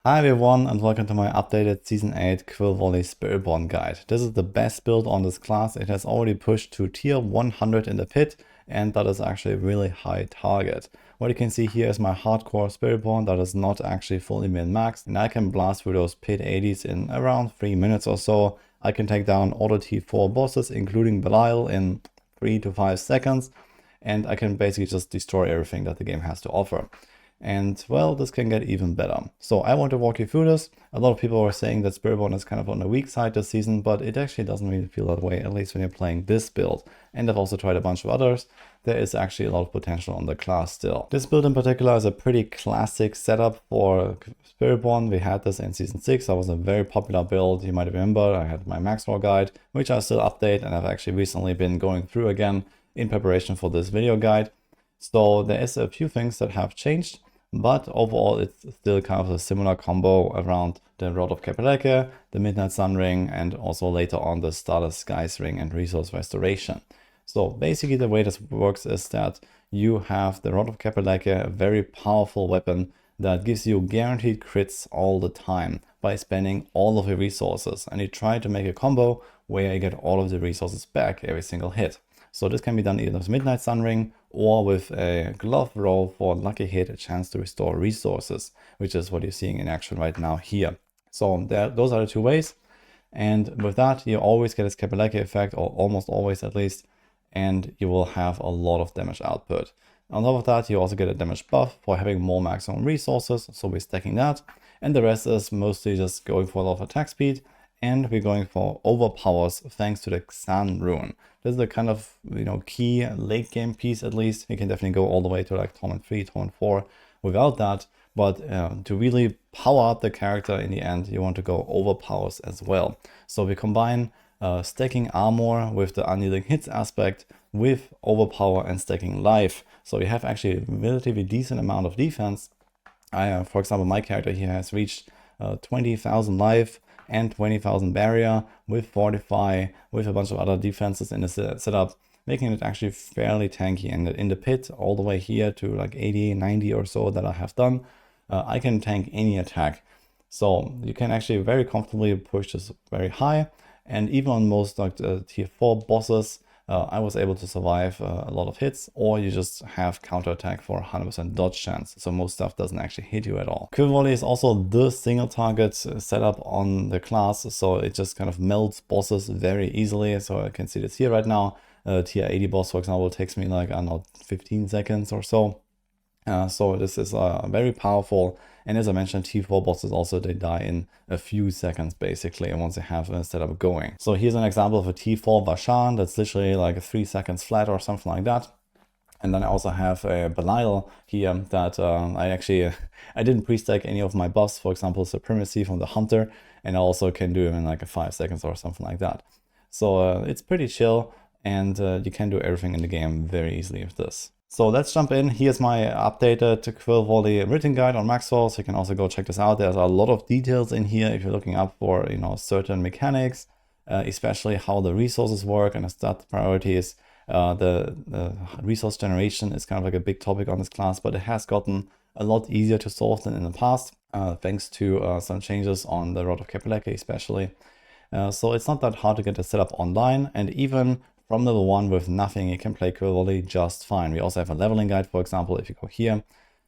Hi everyone and welcome to my updated Season 8 Quill Volley Spiritborn guide. This is the best build on this class. It has already pushed to tier 100 in the pit, and that is actually a really high target. What you can see here is my hardcore Spiritborn that is not actually fully min-maxed, and I can blast through those pit 80s in around 3 minutes or so. I can take down all the T4 bosses including Belial in 3 to 5 seconds, and I can basically just destroy everything that the game has to offer. And well, this can get even better. So I want to walk you through this. A lot of people are saying that Spiritborn is kind of on the weak side this season, but it actually doesn't really feel that way, at least when you're playing this build. And I've also tried a bunch of others. There is actually a lot of potential on the class still. This build in particular is a pretty classic setup for Spiritborn. We had this in Season 6. That was a very popular build. You might remember I had my max roll guide, which I still update, and I've actually recently been going through again in preparation for this video guide. So there is a few things that have changed. But overall, it's still kind of a similar combo around the Rod of Kapeleke, the Midnight Sun Ring, and also later on the Starless Skies Ring and Resource Restoration. So basically the way this works is that you have the Rod of Kapeleke, a very powerful weapon that gives you guaranteed crits all the time by spending all of your resources. And you try to make a combo where you get all of the resources back every single hit. So this can be done either with Midnight Sun Ring or with a glove roll for lucky hit, a chance to restore resources, which is what you're seeing in action right now here. So those are the two ways. And with that, you always get this Kapeleke effect, or almost always at least, and you will have a lot of damage output. On top of that, you also get a damage buff for having more maximum resources, so we're stacking that. And the rest is mostly just going for a lot of attack speed, and we're going for overpowers thanks to the Xan rune. This is the kind of, key late game piece at least. You can definitely go all the way to like Torment 3, Torment 4 without that. But to really power up the character in the end, you want to go overpowers as well. So we combine stacking armor with the unyielding hits aspect with overpower and stacking life. So we have actually a relatively decent amount of defense. For example, my character here has reached 20,000 life and 20,000 barrier with Fortify, with a bunch of other defenses in the setup, making it actually fairly tanky. And in the pit, all the way here to like 80, 90 or so that I have done, I can tank any attack. So you can actually very comfortably push this very high. And even on most like the tier 4 bosses, I was able to survive a lot of hits, or you just have counterattack for 100% dodge chance, so most stuff doesn't actually hit you at all. Quill Volley is also the single target setup on the class, so it just kind of melts bosses very easily. So I can see this here right now. Tier 80 boss, for example, takes me like, I don't know, 15 seconds or so. So this is very powerful. And as I mentioned, T4 bosses also, they die in a few seconds basically once they have a setup going. So here's an example of a T4 Vashan that's literally like 3 seconds flat or something like that. And then I also have a Belial here that I didn't pre-stack any of my buffs, for example, Supremacy from the Hunter, and I also can do him in like 5 seconds or something like that. So it's pretty chill, and you can do everything in the game very easily with this. So let's jump in. Here's my updated Quill Volley written guide on Maxwell. So you can also go check this out. There's a lot of details in here if you're looking up for, certain mechanics, especially how the resources work and the stat priorities. The resource generation is kind of like a big topic on this class, but it has gotten a lot easier to solve than in the past, thanks to some changes on the Rod of Kapeleke especially. So it's not that hard to get the setup online, and even from level 1 with nothing, you can play Quill Volley just fine. We also have a leveling guide, for example. If you go here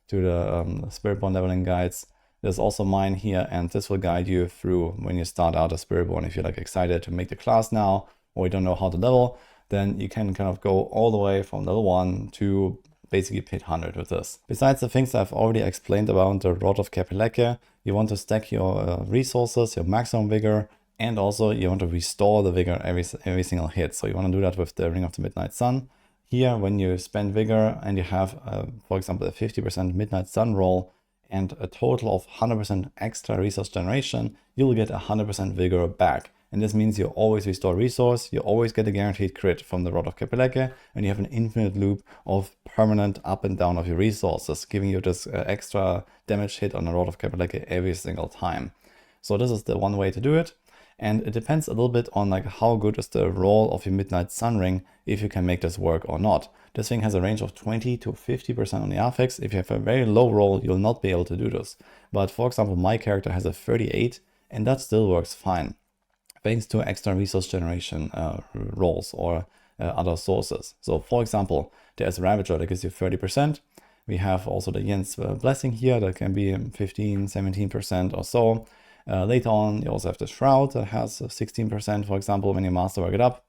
to the Spiritborn leveling guides, there's also mine here, and this will guide you through when you start out a Spiritborn. If you're like excited to make the class now, or you don't know how to level, then you can kind of go all the way from level 1 to basically pit 100 with this. Besides the things I've already explained about the Rod of Kapeleke, you want to stack your resources, your maximum vigor, and also you want to restore the vigor every single hit. So you want to do that with the Ring of the Midnight Sun. Here, when you spend vigor and you have, for example, a 50% Midnight Sun roll and a total of 100% extra resource generation, you'll get 100% vigor back. And this means you always restore resource, you always get a guaranteed crit from the Rod of Kapeleke, and you have an infinite loop of permanent up and down of your resources, giving you this extra damage hit on the Rod of Kapeleke every single time. So this is the one way to do it. And it depends a little bit on like how good is the roll of your Midnight Sun Ring, if you can make this work or not. This thing has a range of 20 to 50% on the affix. If you have a very low roll, you'll not be able to do this. But for example, my character has a 38 and that still works fine, thanks to extra resource generation rolls or other sources. So for example, there's a Ravager that gives you 30%. We have also the Yen's Blessing here that can be 15, 17% or so. Later on, you also have the Shroud that has 16%, for example, when you masterwork it up.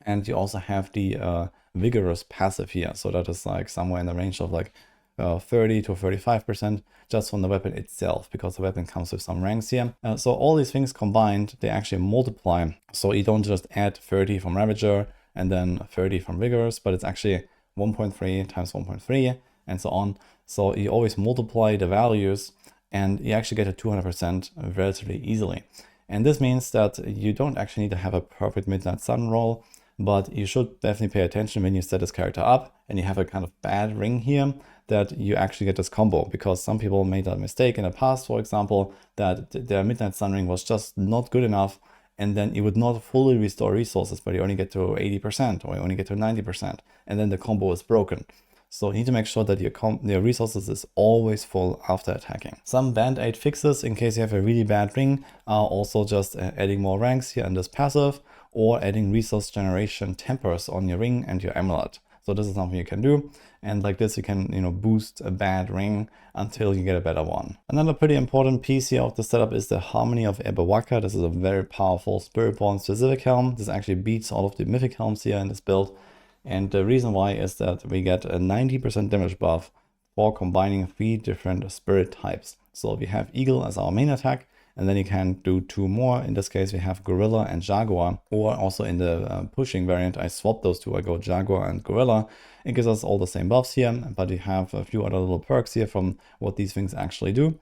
And you also have the Vigorous passive here. So that is like somewhere in the range of like 30 to 35% just from the weapon itself, because the weapon comes with some ranks here. So all these things combined, they actually multiply. So you don't just add 30 from Ravager and then 30 from Vigorous, but it's actually 1.3 times 1.3 and so on. So you always multiply the values and you actually get a 200% relatively easily. And this means that you don't actually need to have a perfect Midnight Sun roll, but you should definitely pay attention when you set this character up and you have a kind of bad ring here, that you actually get this combo, because some people made that mistake in the past, for example, that their Midnight Sun Ring was just not good enough, and then it would not fully restore resources, but you only get to 80% or you only get to 90%, and then the combo is broken. So you need to make sure that your resources is always full after attacking. Some band-aid fixes in case you have a really bad ring are also just adding more ranks here in this passive, or adding resource generation tempers on your ring and your amulet. So this is something you can do. And like this, you can, boost a bad ring until you get a better one. Another pretty important piece here of the setup is the Harmony of Ebawaka. This is a very powerful Spiritborn specific helm. This actually beats all of the mythic helms here in this build. And the reason why is that we get a 90% damage buff for combining 3 different spirit types. So we have Eagle as our main attack, and then you can do 2 more. In this case, we have Gorilla and Jaguar, or also in the pushing variant, I swapped those two. I go Jaguar and Gorilla. It gives us all the same buffs here, but we have a few other little perks here from what these things actually do.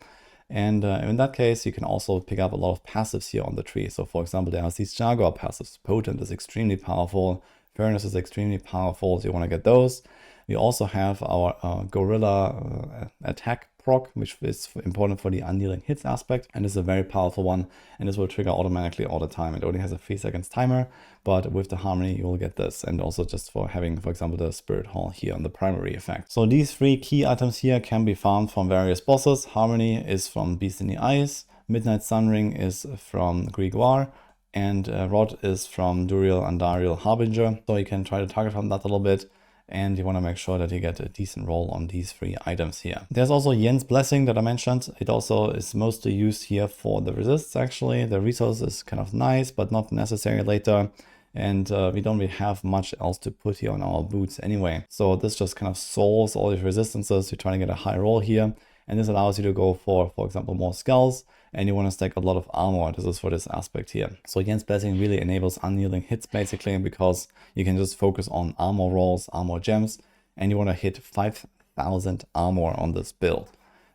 And in that case, you can also pick up a lot of passives here on the tree. So for example, there are these Jaguar passives. Potent is extremely powerful. Furnace is extremely powerful, so you want to get those. We also have our Gorilla attack proc, which is important for the undealing hits aspect, and this is a very powerful one, and this will trigger automatically all the time. It only has a 3 seconds timer, but with the Harmony you will get this, and also just for having, for example, the Spirit Hall here on the primary effect. So these 3 key items here can be found from various bosses. Harmony is from Beast in the Eyes, Midnight Sun Ring is from Grimoire, and Rod is from Duriel Andariel Harbinger. So you can try to target from that a little bit, and you want to make sure that you get a decent roll on these 3 items here. There's also Yen's Blessing that I mentioned. It also is mostly used here for the resists actually. The resource is kind of nice, but not necessary later. And we don't really have much else to put here on our boots anyway. So this just kind of solves all these resistances. You're trying to get a high roll here. And this allows you to go for example, more skulls, and you want to stack a lot of armor. This is for this aspect here. So Yen's Blessing really enables unyielding hits basically, because you can just focus on armor rolls, armor gems, and you want to hit 5,000 armor on this build.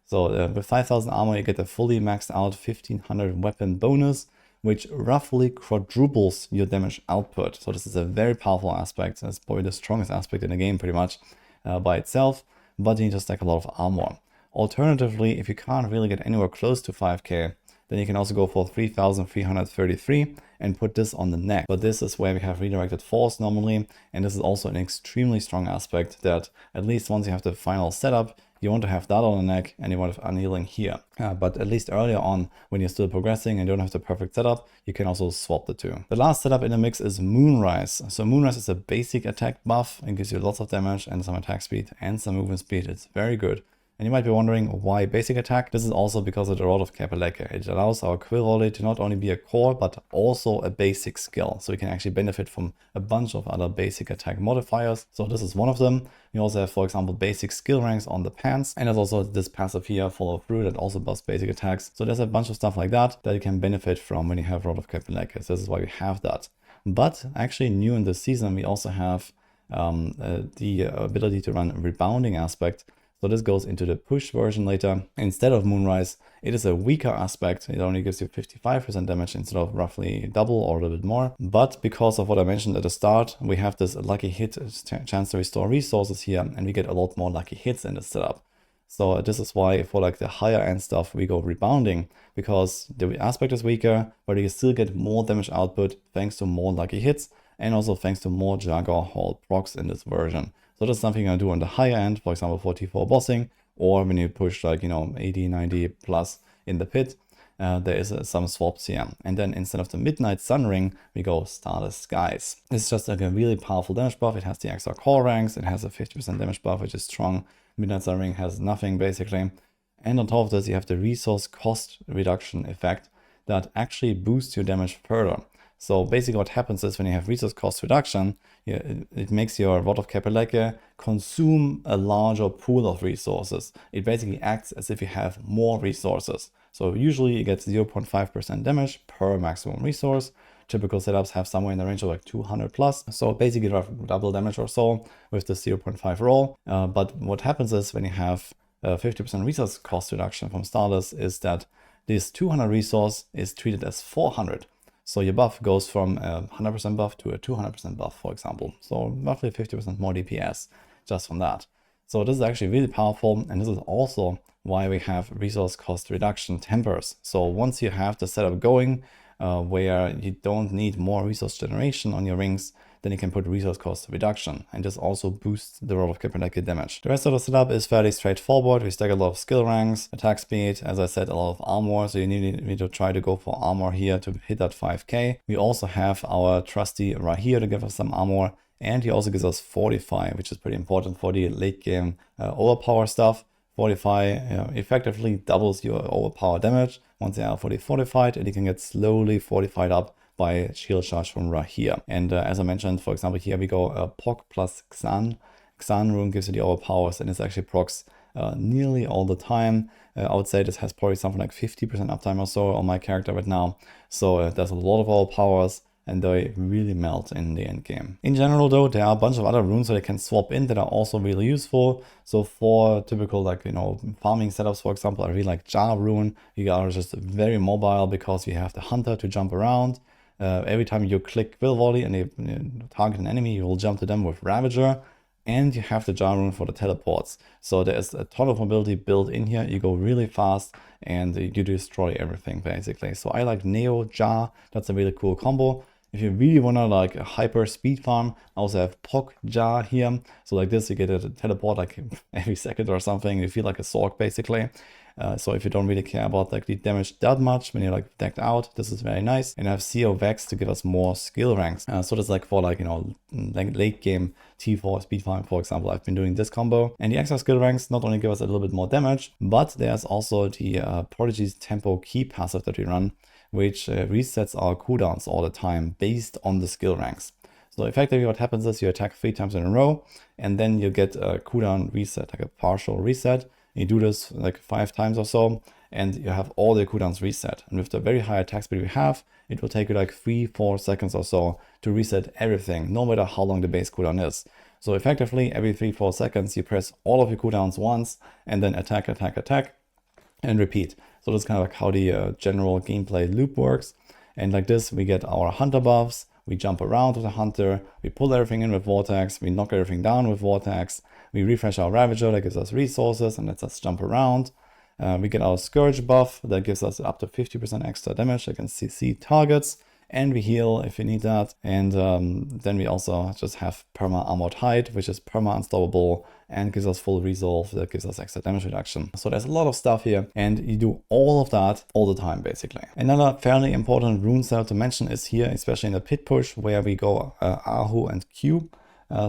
So with 5,000 armor, you get a fully maxed out 1,500 weapon bonus, which roughly quadruples your damage output. So this is a very powerful aspect. It's probably the strongest aspect in the game pretty much by itself, but you need to stack a lot of armor. Alternatively, if you can't really get anywhere close to 5k, then you can also go for 3,333 and put this on the neck. But this is where we have redirected force normally, and this is also an extremely strong aspect that at least once you have the final setup, you want to have that on the neck and you want to have annealing here. But at least earlier on, when you're still progressing and don't have the perfect setup, you can also swap the two. The last setup in the mix is Moonrise. So Moonrise is a basic attack buff and gives you lots of damage and some attack speed and some movement speed. It's very good. And you might be wondering why basic attack. This is also because of the Rod of Kapeleke. It allows our Quill Volley to not only be a core, but also a basic skill. So we can actually benefit from a bunch of other basic attack modifiers. So this is one of them. We also have, for example, basic skill ranks on the pants. And there's also this passive here, Follow Through, that also buffs basic attacks. So there's a bunch of stuff like that you can benefit from when you have Rod of Kapeleke. So this is why we have that. But actually new in this season, we also have the ability to run rebounding aspect. So this goes into the push version later. Instead of Moonrise, it is a weaker aspect. It only gives you 55% damage instead of roughly double or a little bit more. But because of what I mentioned at the start, we have this lucky hit chance to restore resources here, and we get a lot more lucky hits in this setup. So this is why for like the higher end stuff we go rebounding, because the aspect is weaker, but you still get more damage output thanks to more lucky hits and also thanks to more Jaguar Hall procs in this version. So that's something I do on the higher end, for example for T4 bossing, or when you push like 80, 90 plus in the pit. There is some swaps here. And then instead of the Midnight Sun Ring, we go Starless Skies. This is just like a really powerful damage buff. It has the extra core ranks. It has a 50% damage buff, which is strong. Midnight Sun Ring has nothing basically. And on top of this, you have the resource cost reduction effect that actually boosts your damage further. So basically what happens is when you have resource cost reduction, it makes your Rod of Kapeleke consume a larger pool of resources. It basically acts as if you have more resources. So usually you get 0.5% damage per maximum resource. Typical setups have somewhere in the range of like 200 plus. So basically you have double damage or so with the 0.5 roll. But what happens is when you have 50% resource cost reduction from Starless is that this 200 resource is treated as 400. So your buff goes from a 100% buff to a 200% buff, for example. So roughly 50% more DPS just from that. So this is actually really powerful, and this is also why we have resource cost reduction tempers. So once you have the setup going where you don't need more resource generation on your rings, then you can put resource cost reduction, and this also boosts the Rod of Kapeleke damage. The rest of the setup is fairly straightforward. We stack a lot of skill ranks, attack speed, as I said, a lot of armor, so you need to try to go for armor here to hit that 5k. We also have our trusty Rahir to give us some armor, and he also gives us Fortify, which is pretty important for the late game overpower stuff. Fortify effectively doubles your overpower damage once they are fully fortified, and you can get slowly fortified up by shield charge from Rahir. And as I mentioned, for example, here we go Epoch plus Xan. Xan rune gives you the overpowers, and it's actually procs nearly all the time. I would say this has probably something like 50% uptime or so on my character right now. So there's a lot of overpowers, and they really melt in the end game. In general though, there are a bunch of other runes that you can swap in that are also really useful. So for typical farming setups, for example, I really like Jar rune. You are just very mobile because you have the hunter to jump around. Every time you click Quill Volley and you target an enemy, you will jump to them with Ravager, and you have the Jar rune for the teleports. So there's a ton of mobility built in here. You go really fast and you destroy everything basically. So I like Neo Jar. That's a really cool combo. If you really want to like a hyper speed farm, I also have Poc Jar here. So like this, you get a teleport like every second or something. You feel like a Sork basically. So if you don't really care about like the damage that much when you're like decked out, this is very nice. And I have CO Vex to give us more skill ranks. So that's like for like, like late game T4 speed farm, for example, I've been doing this combo. And the extra skill ranks not only give us a little bit more damage, but there's also the Prodigy's Tempo Key passive that we run, which resets our cooldowns all the time based on the skill ranks. So effectively what happens is you attack 3 times in a row, and then you get a cooldown reset, like a partial reset. You do this like 5 times or so, and you have all the cooldowns reset. And with the very high attack speed we have, it will take you like 3-4 seconds or so to reset everything, no matter how long the base cooldown is. So effectively, every 3-4 seconds, you press all of your cooldowns once, and then attack, attack, attack, and repeat. So that's kind of like how the general gameplay loop works. And like this, we get our hunter buffs, we jump around with the hunter, we pull everything in with Vortex, we knock everything down with Vortex, we refresh our Ravager that gives us resources and lets us jump around. We get our Scourge buff that gives us up to 50% extra damage against CC targets, and we heal if we need that. And then we also just have Perma Armored Hide, which is perma unstoppable and gives us full resolve that gives us extra damage reduction. So there's a lot of stuff here, and you do all of that all the time basically. Another fairly important rune setup to mention is here, especially in the pit push, where we go Ahu and Q.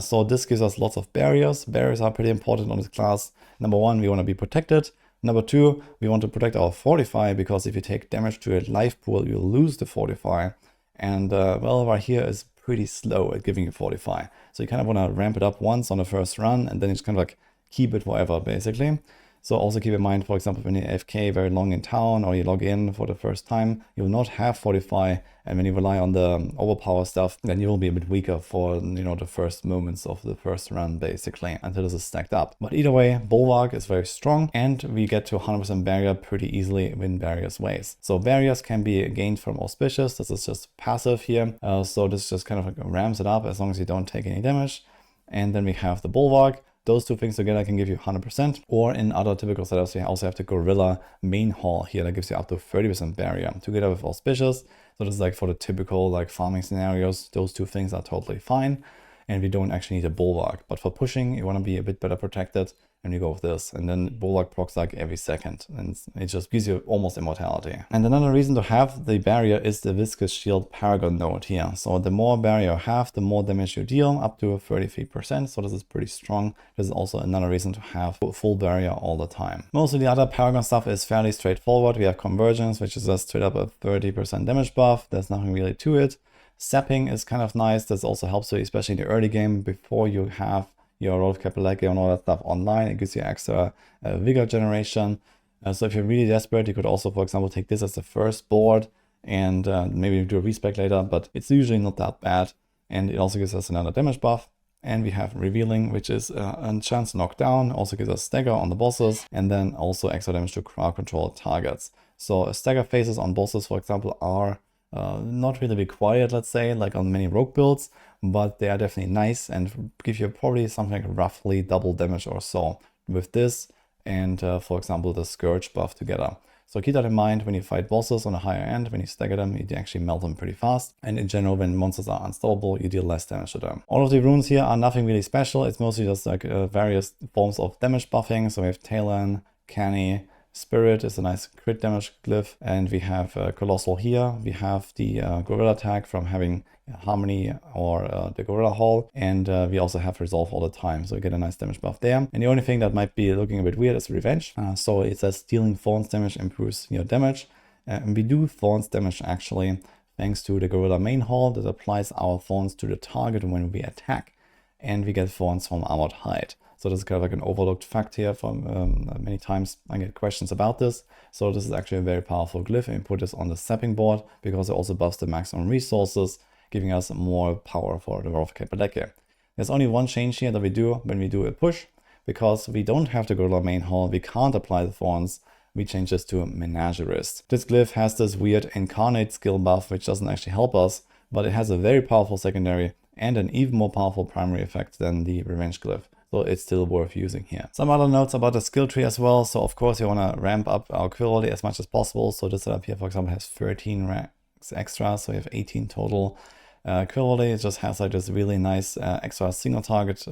So this gives us lots of barriers. Barriers are pretty important on this class. Number one, we want to be protected. Number two, we want to protect our Fortify, because if you take damage to a life pool, you'll lose the Fortify. And well, right here is pretty slow at giving you Fortify. So you kind of want to ramp it up once on the first run, and then you just kind of like keep it forever basically. So also keep in mind, for example, when you AFK very long in town or you log in for the first time, you will not have Fortify. And when you rely on the overpower stuff, then you will be a bit weaker for, the first moments of the first run, basically, until this is stacked up. But either way, Bulwark is very strong, and we get to 100% barrier pretty easily in various ways. So barriers can be gained from Auspicious. This is just passive here. So this just kind of like ramps it up as long as you don't take any damage. And then we have the Bulwark, Those two things together can give you 100%. Or in other typical setups, you also have the Gorilla main hall here that gives you up to 30% barrier together with Auspicious. So this is like for the typical like farming scenarios, those two things are totally fine. And we don't actually need a Bulwark. But for pushing, you want to be a bit better protected. And you go with this, and then Bulwark procs like every second, and it just gives you almost immortality. And another reason to have the barrier is the Viscous Shield Paragon node here. So the more barrier you have, the more damage you deal, up to 33%, so this is pretty strong. This is also another reason to have full barrier all the time. Most of the other Paragon stuff is fairly straightforward. We have Convergence, which is just straight up a 30% damage buff. There's nothing really to it. Sapping is kind of nice. This also helps you, especially in the early game, before you have your Road of Capeleke and all that stuff online. It gives you extra vigor generation. So if you're really desperate, you could also, for example, take this as the first board and maybe do a respec later, but it's usually not that bad. And it also gives us another damage buff. And we have Revealing, which is a chance to knock down, also gives us stagger on the bosses, and then also extra damage to crowd control targets. So stagger phases on bosses, for example, are not really required, let's say, like on many rogue builds, but they are definitely nice and give you probably something like roughly double damage or so with this and, for example, the Scourge buff together. So keep that in mind when you fight bosses on a higher end. When you stagger them, you actually melt them pretty fast. And in general, when monsters are unstoppable, you deal less damage to them. All of the runes here are nothing really special. It's mostly just like various forms of damage buffing. So we have Talon, Canny, Spirit is a nice crit damage glyph, and we have Colossal here. We have the Gorilla attack from having Harmony or the Gorilla Hall, and we also have Resolve all the time, so we get a nice damage buff there. And the only thing that might be looking a bit weird is Revenge. So it says dealing Thorns damage improves your damage, and we do Thorns damage actually thanks to the Gorilla main hall that applies our Thorns to the target when we attack, and we get Thorns from Armored Hide. So this is kind of like an overlooked fact here from many times I get questions about this. So this is actually a very powerful glyph, and we put this on the sapping board because it also buffs the maximum resources, giving us more power for the Road of Capeleke. There's only one change here that we do when we do a push, because we don't have the Gorilla main hall, we can't apply the Thorns. We change this to Menagerist. This glyph has this weird Incarnate skill buff, which doesn't actually help us, but it has a very powerful secondary and an even more powerful primary effect than the Revenge glyph. So it's still worth using here. Some other notes about the skill tree as well. So of course you want to ramp up our Quill Volley as much as possible. So this setup here, for example, has 13 ranks extra, so you have 18 total. Quill Volley just has like this really nice extra single target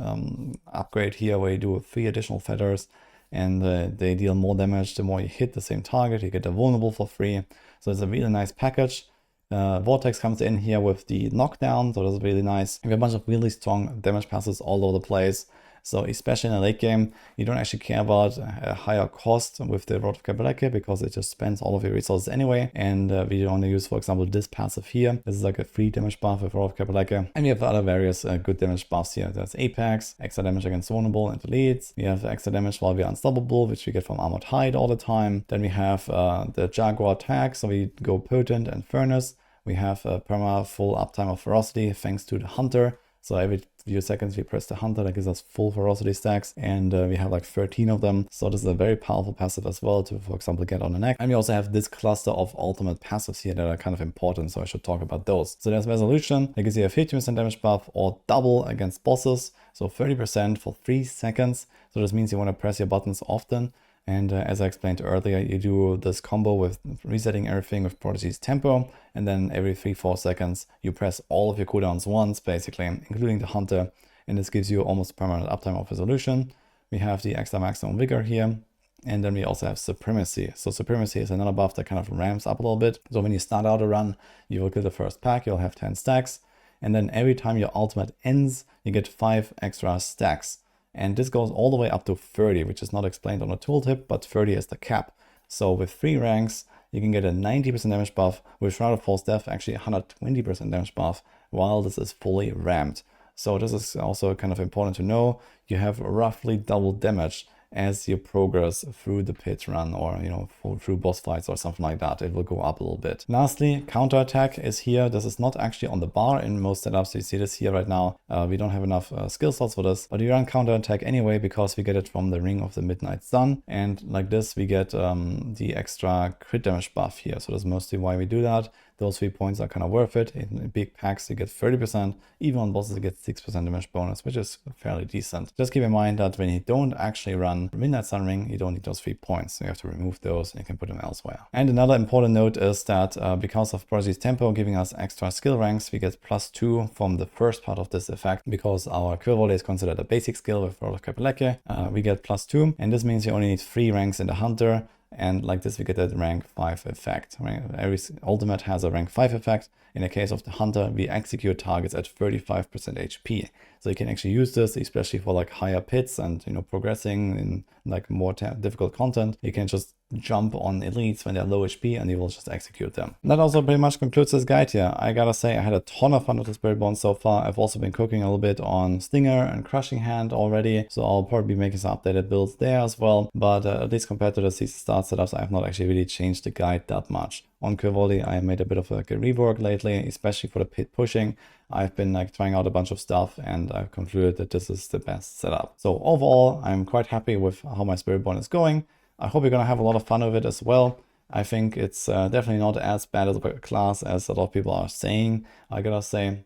upgrade here, where you do 3 additional feathers, and they deal more damage the more you hit the same target. You get a vulnerable for free. So it's a really nice package. Vortex comes in here with the knockdown, so that's really nice. We have a bunch of really strong damage passes all over the place. So especially in a late game, you don't actually care about a higher cost with the Road of Capeleke because it just spends all of your resources anyway. And we only use, for example, this passive here. This is like a free damage buff with Road of Capeleke. And we have other various good damage buffs here. There's Apex, extra damage against vulnerable and elites. We have extra damage while we are unstoppable, which we get from Armored Hide all the time. Then we have the Jaguar attack, so we go Potent and Furnace. We have perma full uptime of Ferocity thanks to the Hunter. So every few seconds we press the Hunter, that gives us full Ferocity stacks, and we have like 13 of them. So this is a very powerful passive as well to, for example, get on the neck. And we also have this cluster of ultimate passives here that are kind of important, so I should talk about those. So there's Resolution, that gives you a 50% damage buff or double against bosses, so 30% for 3 seconds. So this means you want to press your buttons often. And as I explained earlier, you do this combo with resetting everything with Prodigy's tempo, and then every 3-4 seconds you press all of your cooldowns once, basically, including the Hunter, and this gives you almost permanent uptime of Resolution. We have the extra maximum vigor here, and then we also have Supremacy. So Supremacy is another buff that kind of ramps up a little bit. So when you start out a run, you will kill the first pack, you'll have 10 stacks, and then every time your ultimate ends, you get 5 extra stacks. And this goes all the way up to 30, which is not explained on the tooltip, but 30 is the cap. So with 3 ranks, you can get a 90% damage buff, with Shroud of False Death actually 120% damage buff, while this is fully ramped. So this is also kind of important to know. You have roughly double damage as you progress through the pit run, or through boss fights or something like that. It will go up a little bit. Lastly, counterattack is here. This is not actually on the bar in most setups. You see this here right now. We don't have enough skill slots for this, but you run counterattack anyway because we get it from the Ring of the Midnight Sun, and like this we get the extra crit damage buff here. So that's mostly why we do that. Those 3 points are kind of worth it. In big packs you get 30%, even on bosses you get 6% damage bonus, which is fairly decent. Just keep in mind that when you don't actually run Midnight Sun Ring, you don't need those 3 points. So you have to remove those and you can put them elsewhere. And another important note is that because of Prodigy's Tempo giving us extra skill ranks, we get +2 from the first part of this effect. Because our Quill Volley is considered a basic skill with Rod of Kapeleke, we get +2, and this means you only need 3 ranks in the Hunter. And like this, we get that rank 5 effect. Right? Every ultimate has a rank 5 effect. In the case of the Hunter, we execute targets at 35% HP. So you can actually use this, especially for like higher pits and progressing in like more difficult content. You can just jump on elites when they're low HP and you will just execute them. And that also pretty much concludes this guide here. I gotta say, I had a ton of fun with the Spiritborn so far. I've also been cooking a little bit on Stinger and Crushing Hand already, so I'll probably be making some updated builds there as well. But at least compared to the season start setups, I have not actually really changed the guide that much. On Quill Volley, I made a bit of like a rework lately, especially for the pit pushing. I've been like trying out a bunch of stuff and I've concluded that this is the best setup. So overall, I'm quite happy with how my Spiritborn is going. I hope you're gonna have a lot of fun with it as well. I think it's definitely not as bad as a class as a lot of people are saying, I gotta say.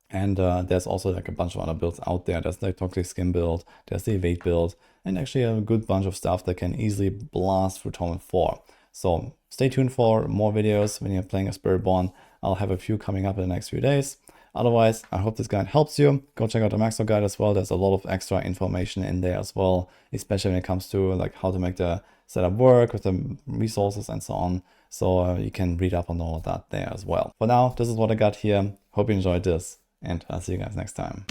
And there's also like a bunch of other builds out there. There's the Toxic Skin build, there's the Evade build, and actually a good bunch of stuff that can easily blast through Torment 4. So stay tuned for more videos when you're playing a Spiritborn. I'll have a few coming up in the next few days. Otherwise, I hope this guide helps you. Go check out the Maxwell guide as well. There's a lot of extra information in there as well, especially when it comes to like how to make the setup work with the resources and so on. So you can read up on all of that there as well. For now, this is what I got here. Hope you enjoyed this, and I'll see you guys next time.